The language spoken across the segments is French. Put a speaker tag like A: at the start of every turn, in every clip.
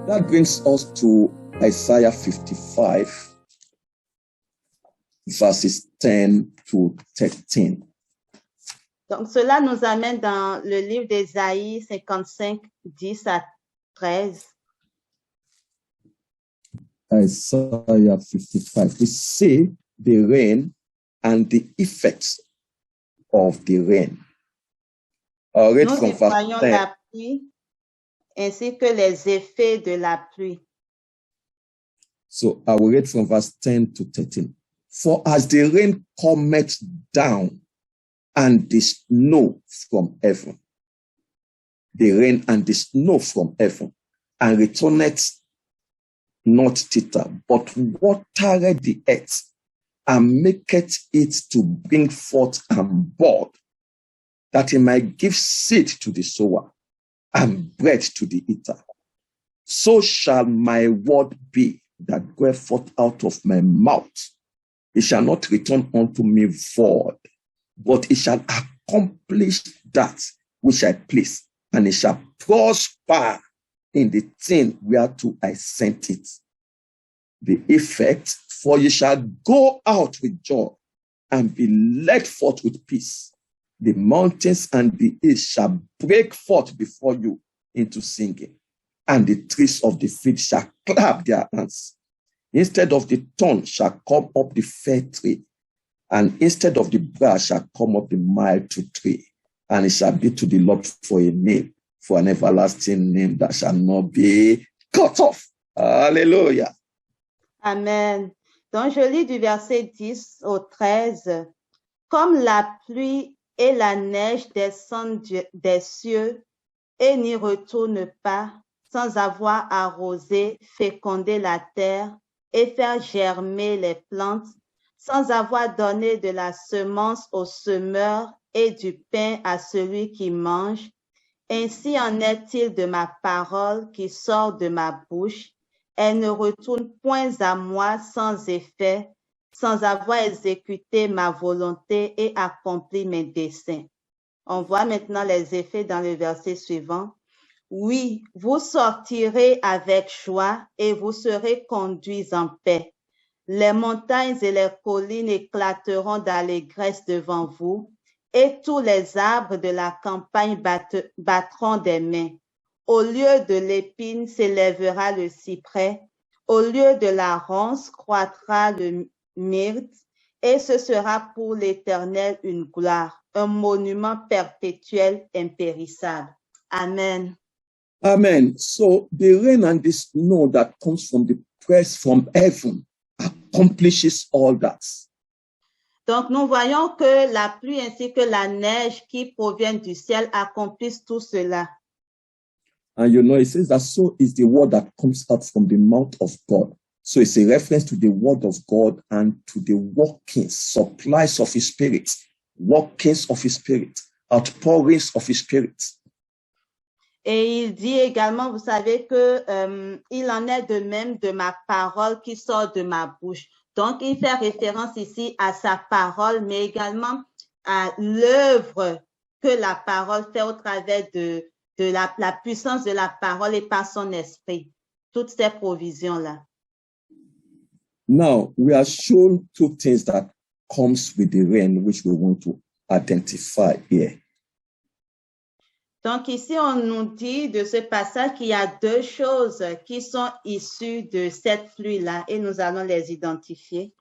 A: That brings us to Isaiah 55, verses 10 to 13.
B: Donc, cela nous amène dans le livre d'Ésaïe 55, 10 à 13.
A: Isaiah 55. We see the rain and the effects of the rain. I'll read
B: Nous
A: from verse
B: voyons
A: 10.
B: la pluie ainsi que les effets de la pluie.
A: So I will read from verse 10 to 13. For as the rain cometh down and the snow from heaven, the rain and the snow from heaven, and returneth not thither, but watereth the earth, and maketh it to bring forth and bud, that it might give seed to the sower and bread to the eater. So shall my word be that goeth forth out of my mouth. It shall not return unto me void, but it shall accomplish that which I please, and it shall prosper in the thing whereto I sent it. The effect, for you shall go out with joy and be led forth with peace. The mountains and the hills shall break forth before you into singing, and the trees of the field shall clap their hands. Instead of the thorn shall come up the fair tree, and instead of the brass shall come up the mild tree, and it shall be to the Lord for a name, for an everlasting name that shall not be cut off. Hallelujah.
B: Amen. Donc, je lis du verset 10 au 13. Comme la pluie et la neige descendent des cieux et n'y retournent pas sans avoir arrosé, fécondé la terre et faire germer les plantes, sans avoir donné de la semence au semeur et du pain à celui qui mange, ainsi en est-il de ma parole qui sort de ma bouche. Elle ne retourne point à moi sans effet, sans avoir exécuté ma volonté et accompli mes desseins. On voit maintenant les effets dans le verset suivant. Oui, vous sortirez avec joie et vous serez conduits en paix. Les montagnes et les collines éclateront d'allégresse devant vous, et tous les arbres de la campagne battront des mains. Au lieu de l'épine s'élèvera le cyprès, au lieu de la ronce croîtra le myrte, et ce sera pour l'Éternel une gloire, un monument perpétuel impérissable. Amen.
A: Amen. So the rain and the snow that comes from the press from heaven accomplishes all that.
B: Donc, nous voyons que la pluie ainsi que la neige qui proviennent du ciel accomplissent tout cela.
A: And you know, it says that so is the word that comes out from the mouth of God. So it's a reference to the word of God and to the workings, supplies of his spirit, workings of his spirit, outpourings of his spirit.
B: Et il dit également, vous savez que il en est de même de ma parole qui sort de ma bouche. Donc, il fait référence ici à sa parole, mais également à l'œuvre que la parole fait au travers de la puissance de la parole et par son esprit. Toutes ces provisions-là.
A: Now, we are shown two things that comes with the rain, which we want to identify here.
B: Donc ici, on nous dit de ce passage qu'il y a deux choses qui sont issues de cette pluie-là et nous allons les identifier.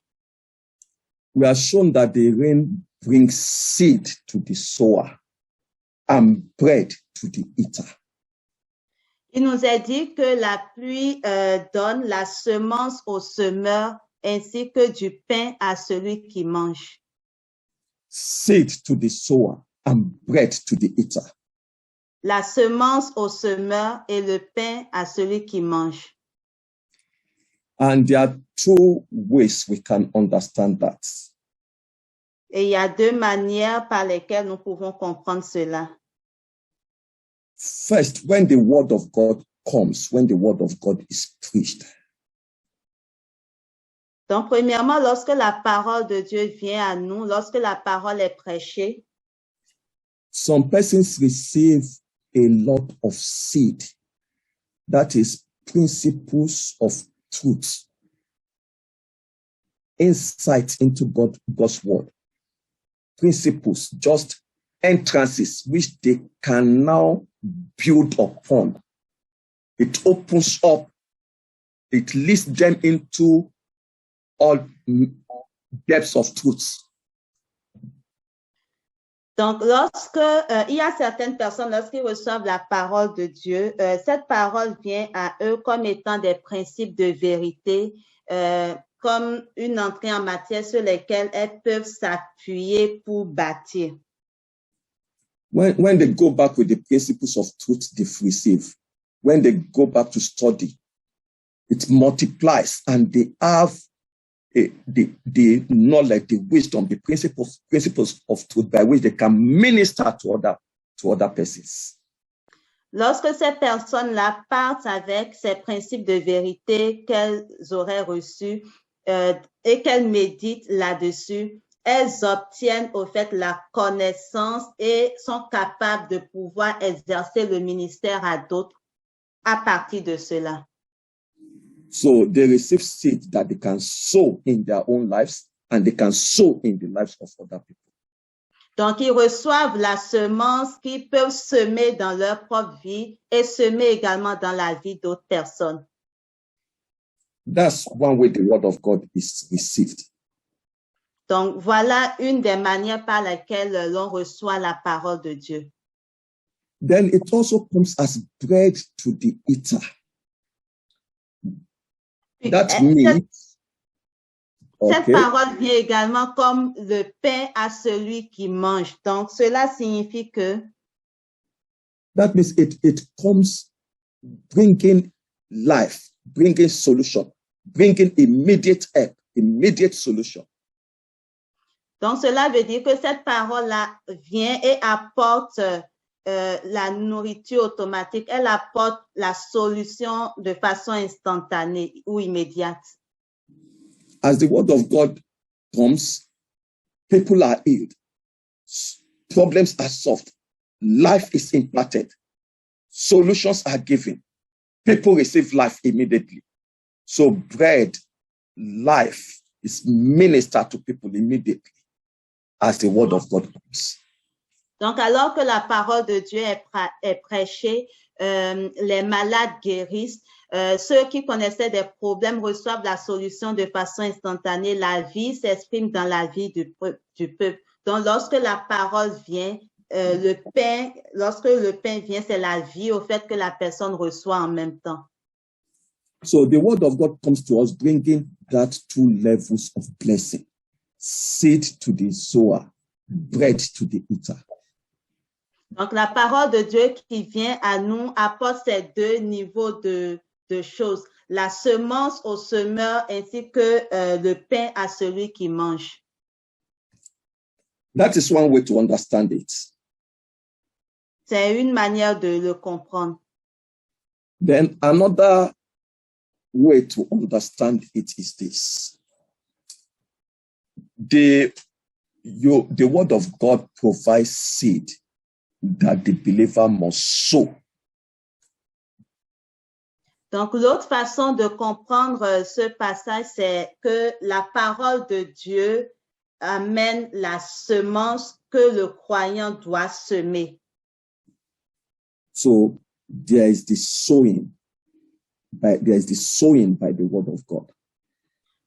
A: We are shown that the rain brings seed to the sower and bread to the eater.
B: Il nous est dit que la pluie donne la semence au semeur ainsi que du pain à celui qui mange.
A: Seed to the sower and bread to the eater.
B: La semence au semeur et le pain à celui qui mange.
A: And there are two ways we can understand that.
B: Et il y a deux manières par lesquelles nous pouvons comprendre cela.
A: First, when the word of God comes, when the word of God is preached.
B: Donc, premièrement, lorsque la parole de Dieu vient à nous, lorsque la parole est prêchée,
A: some persons receive a lot of seed. That is principles of truth, insight into God's word, principles, just entrances which they can now build upon. It opens up, it leads them into all depths of truth.
B: Donc, il y a certaines personnes, lorsqu'ils reçoivent la parole de Dieu, cette parole vient à eux comme étant des principes de vérité, comme une entrée en matière sur lesquelles elles peuvent s'appuyer pour bâtir.
A: When they go back with the principles of truth they've received, when they go back to study, it multiplies and they have the knowledge, the wisdom, the principles of truth by which they can minister to other persons.
B: Lorsque ces personnes-là partent avec ces principes de vérité qu'elles auraient reçus et qu'elles méditent là-dessus, elles obtiennent au fait la connaissance et sont capables de pouvoir exercer le ministère à d'autres à partir de cela.
A: So they receive seed that they can sow in their own lives and they can sow in the lives of other people.
B: Donc, ils reçoivent la semence qu'ils peuvent semer dans leur propre vie et semer également dans la vie d'autres personnes.
A: That's one way the word of God is received.
B: Donc, voilà une des manières par lesquelles l'on reçoit la parole de Dieu.
A: Then it also comes as bread to the eater. That means
B: cette parole vient également comme le pain à celui qui mange. Donc, cela signifie que
A: that means it comes bringing life, bringing solution, bringing immediate help, immediate solution.
B: Donc, cela veut dire que cette parole-là vient et apporte la nourriture automatique, elle apporte la solution de façon instantanée ou immédiate.
A: As the word of God comes, people are healed, problems are solved, life is imparted, solutions are given, people receive life immediately. So bread, life is ministered to people immediately as the word of God comes.
B: Donc, alors que la parole de Dieu est prêchée, les malades guérissent, ceux qui connaissaient des problèmes reçoivent la solution de façon instantanée, la vie s'exprime dans la vie du peuple. Donc, lorsque la parole vient, lorsque le pain vient, c'est la vie au fait que la personne reçoit en même temps.
A: So the word of God comes to us bringing that two levels of blessing, seed to the sower, bread to the eater.
B: Donc, la parole de Dieu qui vient à nous apporte ces deux niveaux de choses, la semence au semeur ainsi que le pain à celui qui mange.
A: That is one way to understand it.
B: C'est une manière de le comprendre.
A: Then another way to understand it is this. The word of God provides seed that the believer must sow.
B: Donc, l'autre façon de comprendre ce passage, c'est que la parole de Dieu amène la semence que le croyant doit semer.
A: So there is the sowing by the word of God.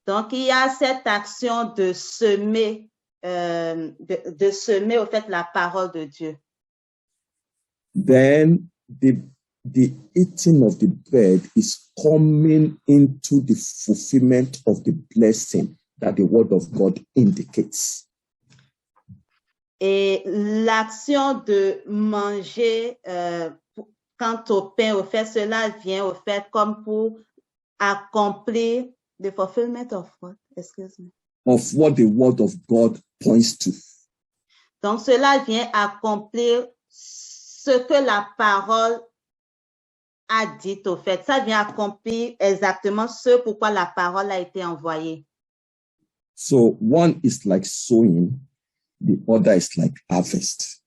B: Donc, il y a cette action de semer, de semer au fait la parole de Dieu.
A: Then the eating of the bread is coming into the fulfillment of the blessing that the word of God indicates.
B: Et l'action de manger quant au pain, au fait, cela vient au fait comme pour accomplir the fulfillment of what? Excuse me.
A: Of what the word of God points to.
B: Donc, cela vient accomplir ce que la parole a dit au fait. Ça vient accomplir exactement ce pourquoi la parole a été envoyée.
A: So one is like sowing, the other is like harvest.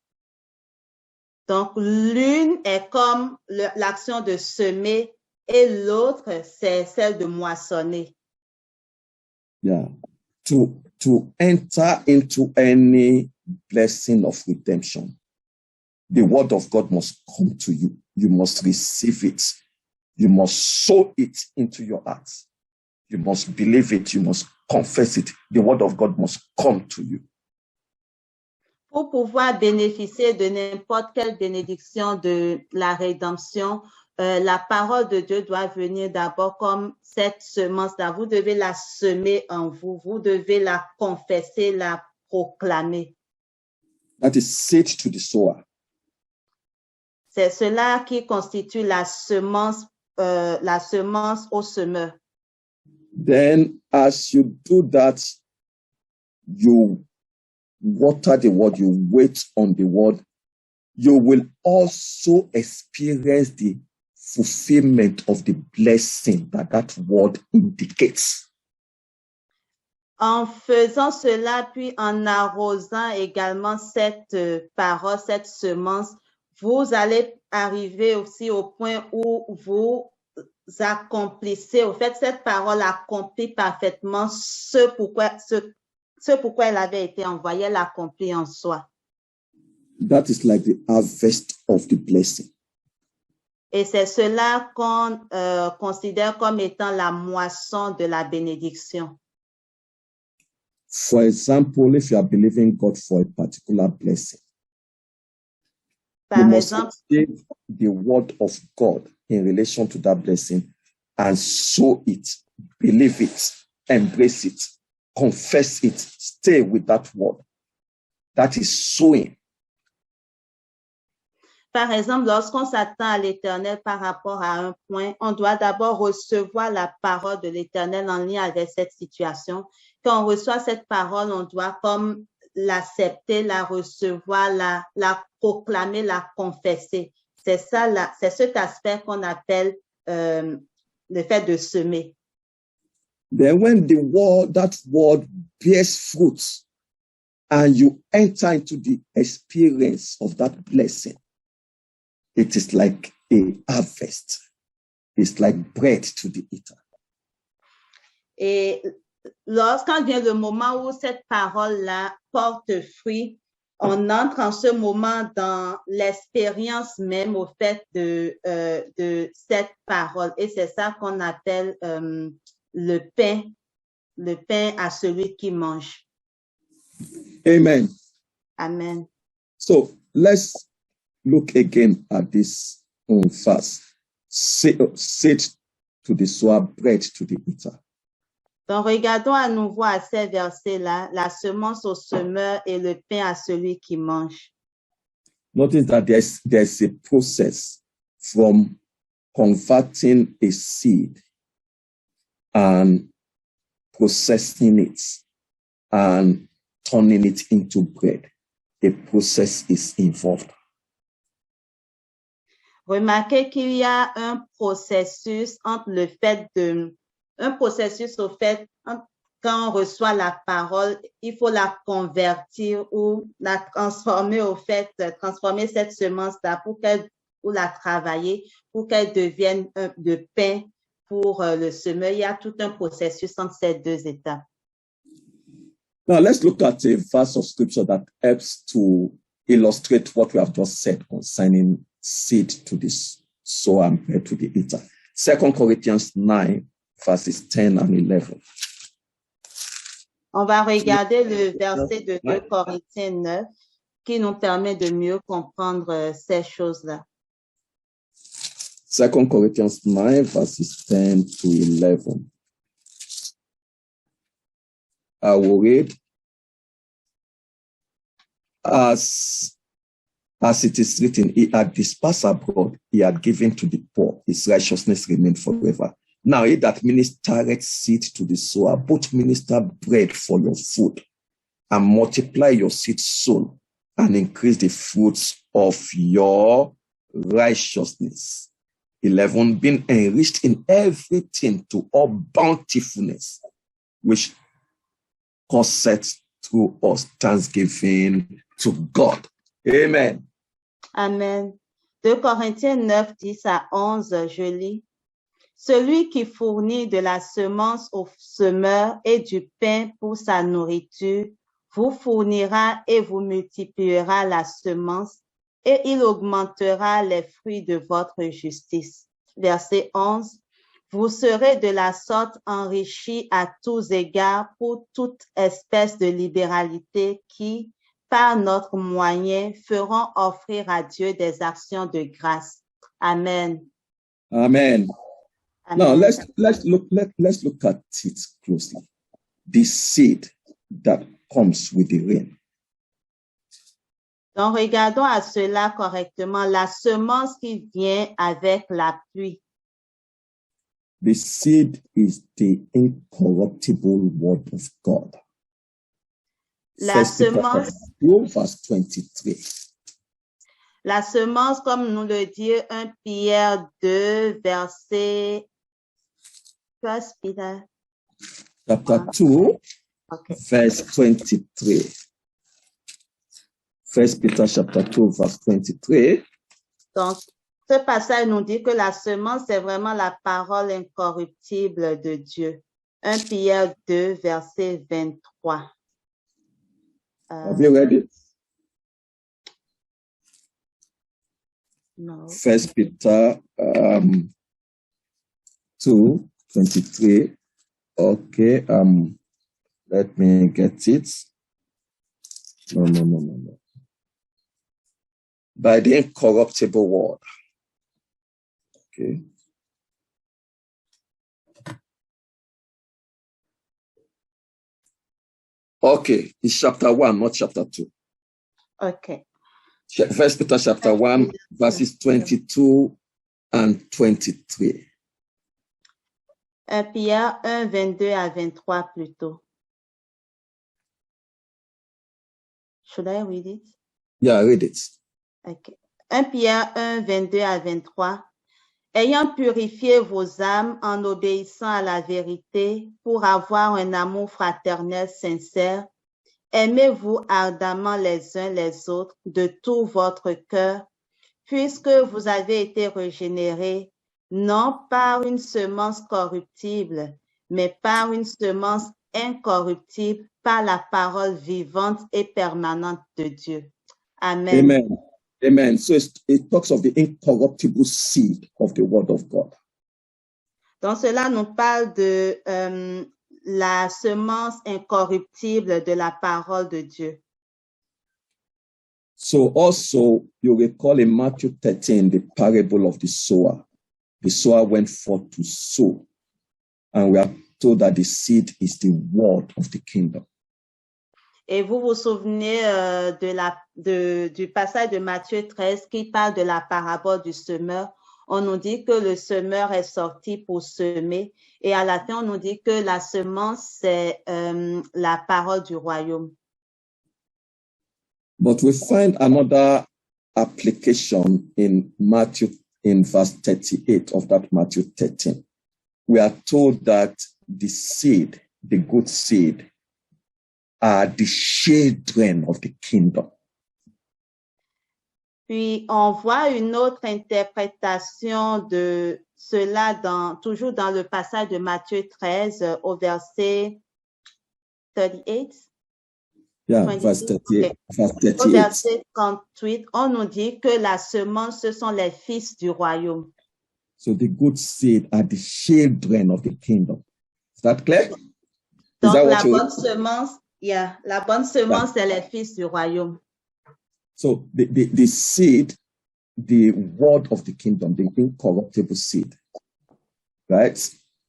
B: Donc, l'une est comme l'action de semer et l'autre, c'est celle de moissonner.
A: Yeah. To enter into any blessing of redemption, the word of God must come to you. You must receive it. You must sow it into your heart. You must believe it. You must confess it. The word of God must come to you.
B: Pour pouvoir bénéficier de n'importe quelle bénédiction de la rédemption, la parole de Dieu doit venir d'abord comme cette semence-là. Vous devez la semer en vous. Vous devez la confesser, la proclamer.
A: That is seed to the sower.
B: C'est cela qui constitue la semence au semeur.
A: Then, as you do that, you water the word, you wait on the word, you will also experience the fulfillment of the blessing that word indicates.
B: En faisant cela, puis en arrosant également cette parole, cette semence, vous allez arriver aussi au point où vous accomplissez, au fait, cette parole accomplit parfaitement ce pourquoi elle avait été envoyée, elle accomplit en soi.
A: That is like the harvest of the blessing.
B: Et c'est cela qu'on considère comme étant la moisson de la bénédiction.
A: For example, if you are believing God for a particular blessing, you must receive the word of God in relation to that blessing and sow it, believe it, embrace it, confess it, stay with that word. That is sowing.
B: Par exemple, lorsqu'on s'attend à l'Éternel par rapport à un point, on doit d'abord recevoir la parole de l'Éternel en lien avec cette situation. Quand on reçoit cette parole, on doit comme l'accepter, la recevoir, la proclamer, la confesser. C'est ça, c'est cet aspect qu'on appelle le fait de semer.
A: Then when that word bears fruit and you enter into the experience of that blessing, it is like a harvest. It's like bread to the eater.
B: Et lorsqu'en vient le moment où cette parole-là porte fruit, on entre en ce moment dans l'expérience même au fait de cette parole. Et c'est ça qu'on appelle le pain à celui qui mange.
A: Amen.
B: Amen.
A: So let's look again at this verse. Seed to the sower, bread to the eater.
B: Donc, regardons à nouveau à ces versets-là, la semence au semeur et le pain à celui qui mange.
A: Notice that there's a process from converting a seed and processing it and turning it into bread. A process is involved.
B: Remarquez qu'il y a un processus au fait, quand on reçoit la parole, il faut la convertir ou la transformer transformer cette semence-là ou la travailler pour qu'elle devienne de pain pour le semeur. Il y a tout un processus entre ces deux étapes.
A: Now let's look at a verse of scripture that helps to illustrate what we have just said concerning seed to the sower and bread to the eater. 2 Corinthians 9, verses 10 and 11.
B: On va regarder le verset de 2 Corinthiens 9 qui nous permet de mieux comprendre ces choses-là.
A: 2 Corinthians 9, verses 10 to 11. I will read. As it is written, he had dispersed abroad, he had given to the poor, his righteousness remained forever. Now he that ministereth seed to the sower, both minister bread for your food, and multiply your seed sown, and increase the fruits of your righteousness. 11, being enriched in everything to all bountifulness, which causeth through us thanksgiving to God. Amen.
B: Amen. 2 Corinthiens 9, 10 à 11, je lis. Celui qui fournit de la semence au semeur et du pain pour sa nourriture, vous fournira et vous multipliera la semence et il augmentera les fruits de votre justice. Verset 11. Vous serez de la sorte enrichis à tous égards pour toute espèce de libéralité qui, par notre moyen, feront offrir à Dieu des actions de grâce. Amen.
A: Amen.
B: Amen.
A: Now let's look at it closely. The seed that comes with the rain.
B: Donc, regardons à cela correctement. La semence qui vient avec la pluie.
A: The seed is the incorruptible word of God.
B: La semence,
A: 2, verse 23.
B: La semence, comme nous le dit 1 Pierre 2, verset... First Peter.
A: Chapter 2,
B: Okay.
A: verse 23. First Peter chapter 2, verse 23.
B: Donc, ce passage nous dit que la semence, c'est vraiment la parole incorruptible de Dieu. 1 Pierre 2, verset 23.
A: Have you read it?
B: No.
A: First Peter 2, 23. Okay, let me get it. No. By the incorruptible word. Okay. Okay, it's chapter 1, not chapter 2.
B: Okay.
A: First Peter chapter 1, verses 22 and 23.
B: 1 Pierre 1, 22 à 23 plutôt. Should I read it?
A: Yeah, read it.
B: Okay. 1 Pierre 1, 22 à 23. Ayant purifié vos âmes en obéissant à la vérité pour avoir un amour fraternel sincère, aimez-vous ardemment les uns les autres de tout votre cœur, puisque vous avez été régénérés, non par une semence corruptible, mais par une semence incorruptible, par la parole vivante et permanente de Dieu. Amen.
A: Amen. Amen. So it talks of the incorruptible seed of the word of God.
B: Donc, cela nous parle de la semence incorruptible de la parole de Dieu.
A: So also, you recall in Matthew 13, the parable of the sower. The sower went forth to sow, and we are told that the seed is the word of the kingdom.
B: Et vous vous souvenez du passage de Matthieu 13 qui parle de la parabole du semeur. On nous dit que le semeur est sorti pour semer et à la fin, on nous dit que la semence, c'est la parole du royaume.
A: But we find another application in Matthew, in verse 38 of that Matthew 13. We are told that the seed, the good seed, are the children of the kingdom.
B: Puis, on voit une autre interprétation de cela toujours dans le passage de Matthieu 13 au verset 38.
A: Yeah, verse 38.
B: Okay.
A: Verse 38.
B: Au verset 38, on nous dit que la semence, ce sont les fils du royaume.
A: So the good seed are the children of the kingdom. Is that clear?
B: Donc,
A: that
B: la
A: what you-
B: bonne semence, la bonne semence, c'est les fils du royaume.
A: So the seed, the word of the kingdom, the incorruptible seed, right?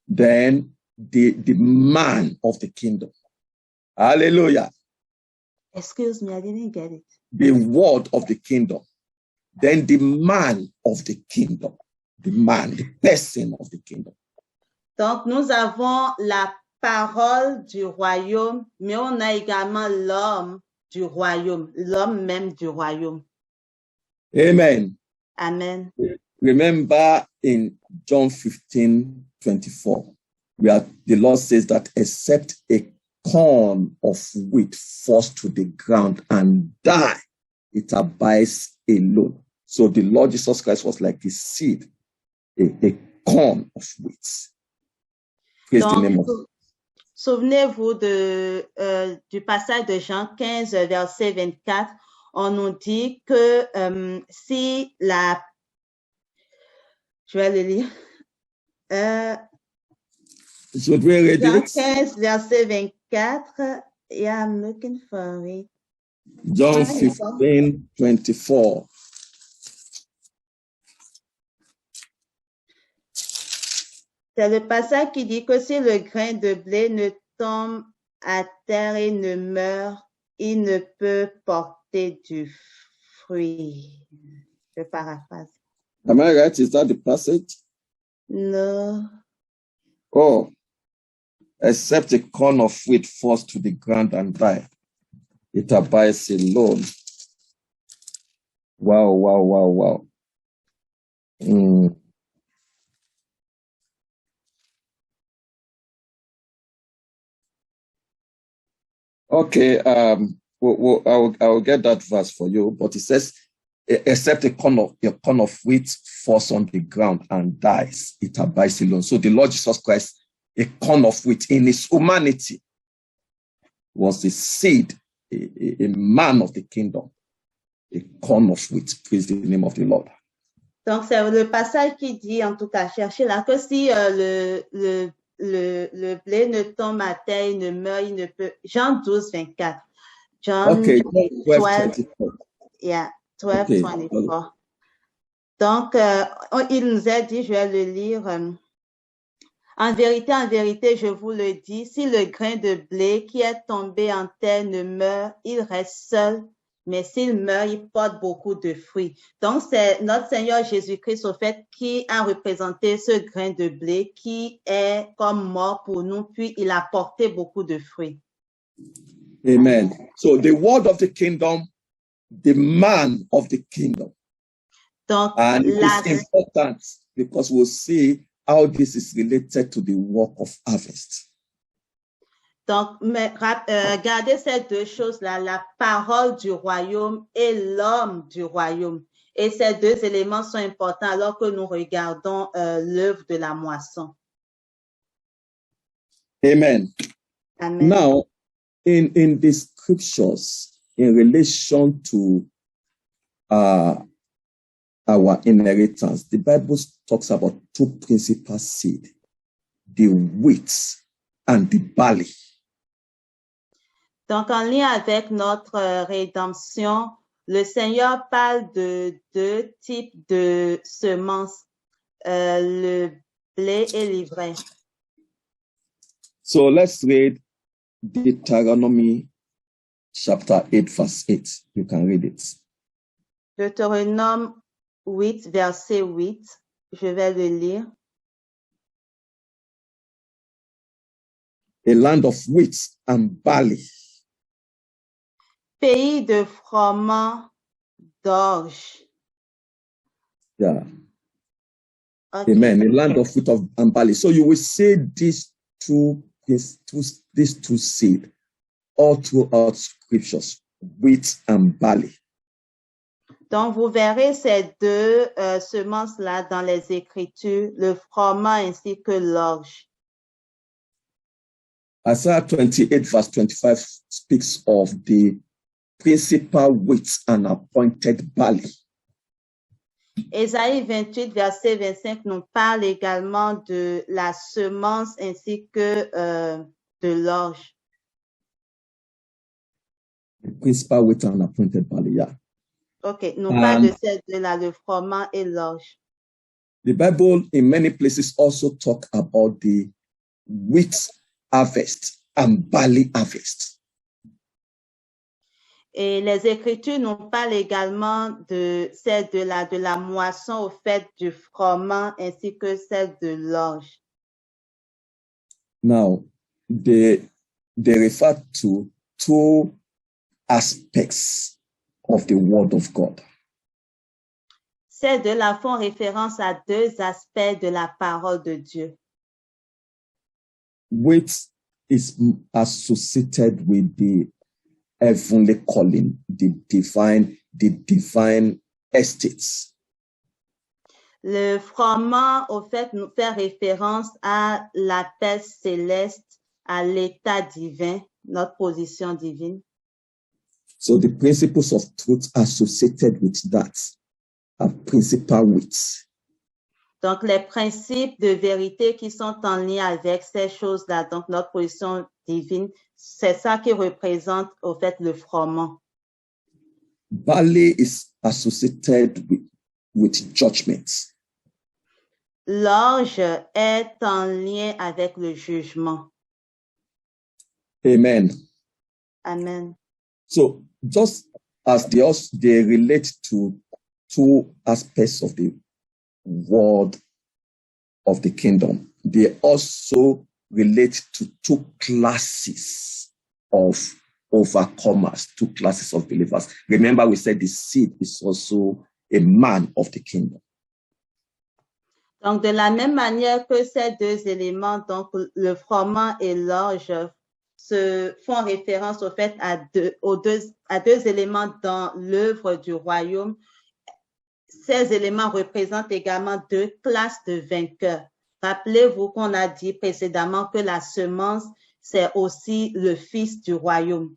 A: Then the man of the kingdom. Hallelujah.
B: Excuse me, I didn't get it.
A: The word of the kingdom. Then the man of the kingdom. The man, the person of the kingdom.
B: Donc, nous avons la parole du royaume, mais on a également l'homme du royaume, l'homme même du royaume.
A: Amen.
B: Amen.
A: Remember in John 15:24, the Lord says that except a corn of wheat falls to the ground and die, it abides alone. So the Lord Jesus Christ was like the seed, a corn of wheat. Praise the name of
B: Donc, souvenez-vous du passage de Jean 15, verset 24. On nous dit que si la... Je vais le lire.
A: Should we read
B: Jean
A: it?
B: 15, verset 24. Yeah, I'm looking for it.
A: John 15, 24.
B: C'est le passage qui dit que si le grain de blé ne tombe à terre et ne meurt, il ne peut porter du fruit. Je paraphrase.
A: Am I right? Is that the passage?
B: No.
A: Oh, except a corn of wheat falls to the ground and die, it abides alone. Wow, wow, wow, wow. Okay, I will get that verse for you, but it says, except a corn of wheat falls on the ground and dies, it abides alone. So the Lord Jesus Christ, a corn of wheat in his humanity, was a seed, a man of the kingdom, a corn of wheat. Praise the name of the Lord.
B: Donc, c'est le passage qui dit, en tout cas, cherchez là, que si le blé ne tombe à terre, il ne meurt, il ne peut. Jean 12, 24. John
A: Okay,
B: 12,
A: 24.
B: Yeah, 12,
A: Okay.
B: 24. Donc, il nous a dit, je vais le lire. En vérité, je vous le dis, si le grain de blé qui est tombé en terre ne meurt, il reste seul, mais s'il meurt, il porte beaucoup de fruits. Donc, c'est notre Seigneur Jésus-Christ, au fait, qui a représenté ce grain de blé qui est comme mort pour nous, puis il a porté beaucoup de fruits.
A: Amen. So the word of the kingdom, the man of the kingdom.
B: Donc,
A: And it's important because we'll see how this is related to the work of harvest.
B: Donc, regardez ces deux choses-là, la parole du royaume et l'homme du royaume. Et ces deux éléments sont importants alors que nous regardons l'œuvre de la moisson.
A: Amen.
B: Amen.
A: Now, in the scriptures, in relation to our inheritance, the Bible talks about two principal seeds, the wheat and the barley.
B: Donc, en lien avec notre rédemption, le Seigneur parle de deux types de semences, le blé et l'ivraie.
A: So let's read Deuteronomy chapter 8, verse 8. You can read it.
B: Deutéronome 8, verset 8. Je vais le lire.
A: A land of wheat and barley.
B: Pays de froment d'orge.
A: Yeah.
B: Okay.
A: Amen. A land of wheat and barley. So you will see these two seeds all throughout scriptures, wheat and barley.
B: Donc, vous verrez ces deux semences-là dans les Écritures, le froment ainsi que l'orge.
A: Isaiah 28, verse 25 speaks of the principal wheat and appointed barley.
B: Ésaïe 28, verset 25 nous parle également de la semence ainsi que de l'orge.
A: The principal wheat and appointed barley, yeah.
B: OK, nous parle de ces deux-là, le froment et l'orge.
A: The Bible in many places also talk about the wheat harvest and barley harvest.
B: Et les Écritures nous parlent également de celle de la moisson au fait du froment ainsi que celle de l'orge.
A: Now, they refer to two aspects of the Word of God.
B: Ces deux-là font référence à deux aspects de la parole de Dieu.
A: Wheat is associated with the heavenly calling, the divine estates.
B: Le froment, au fait, nous fait référence à la paix céleste, à l'état divin, notre position divine.
A: So the principles of truth associated with that are principal with.
B: Donc, les principes de vérité qui sont en lien avec ces choses-là, donc notre position divine, c'est ça qui représente, au fait, le froment.
A: Barley is associated with judgment.
B: L'orge est en lien avec le jugement.
A: Amen.
B: Amen.
A: So just as they relate to two aspects of the word of the kingdom, they also relate to two classes of overcomers, two classes of believers. Remember, we said the seed is also a man of the kingdom.
B: Donc, de la même manière que ces deux éléments, donc le froment et l'orge, se font référence au fait à deux éléments dans l'œuvre du royaume, ces éléments représentent également deux classes de vainqueurs. Rappelez-vous qu'on a dit précédemment que la semence, c'est aussi le fils du royaume.